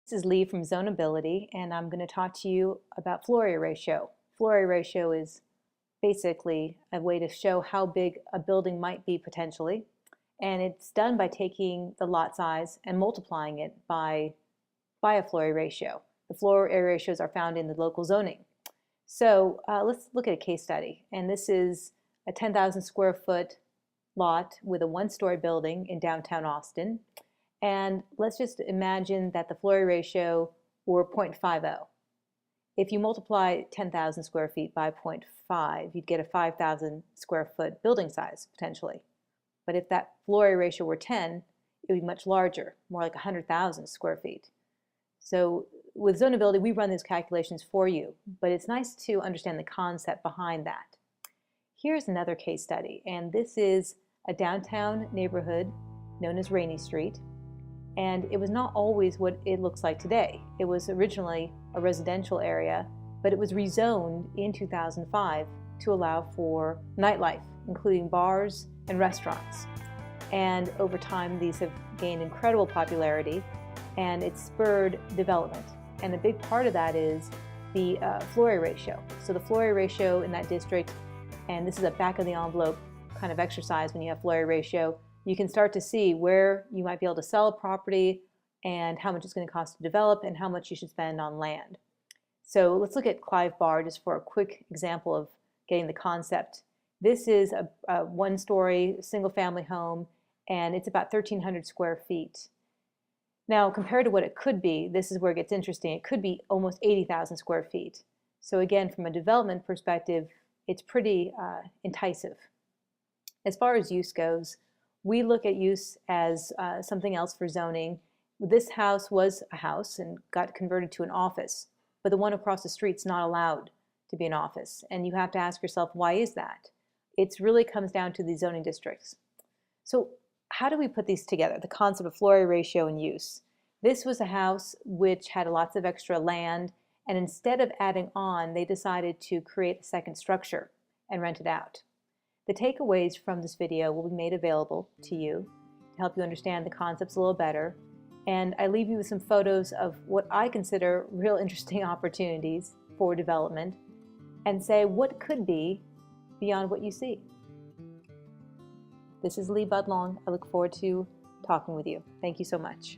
This is Lee from Zonability, and I'm going to talk to you about floor area ratio. Floor area ratio is basically a way to show how big a building might be potentially, and it's done by taking the lot size and multiplying it by a floor area ratio. The floor area ratios are found in the local zoning. So let's look at a case study, and this is a 10,000 square foot lot with a one-story building in downtown Austin. And let's just imagine that the floor area ratio were 0.50. If you multiply 10,000 square feet by 0.5, you'd get a 5,000 square foot building size, potentially. But if that floor area ratio were 10, it would be much larger, more like 100,000 square feet. So with Zonability, we run these calculations for you, but it's nice to understand the concept behind that. Here's another case study, and this is a downtown neighborhood known as Rainy Street. And it was not always what it looks like today. It was originally a residential area, but it was rezoned in 2005 to allow for nightlife, including bars and restaurants. And over time, these have gained incredible popularity, and it's spurred development. And a big part of that is the floor area ratio. So the floor area ratio in that district, and this is a back of the envelope kind of exercise when you have floor area ratio, you can start to see where you might be able to sell a property and how much it's going to cost to develop and how much you should spend on land. So let's look at Clive Bar just for a quick example of getting the concept. This is a one-story single-family home, and it's about 1,300 square feet. Now, compared to what it could be, this is where it gets interesting. It could be almost 80,000 square feet. So again, from a development perspective, it's pretty enticing. As far as use goes, we look at use as something else for zoning. This house was a house and got converted to an office, but the one across the street's not allowed to be an office. And you have to ask yourself, why is that? It really comes down to the zoning districts. So how do we put these together, the concept of floor area ratio and use? This was a house which had lots of extra land, and instead of adding on, they decided to create a second structure and rent it out. The takeaways from this video will be made available to you to help you understand the concepts a little better. And I leave you with some photos of what I consider real interesting opportunities for development and say what could be beyond what you see. This is Lee Budlong. I look forward to talking with you. Thank you so much.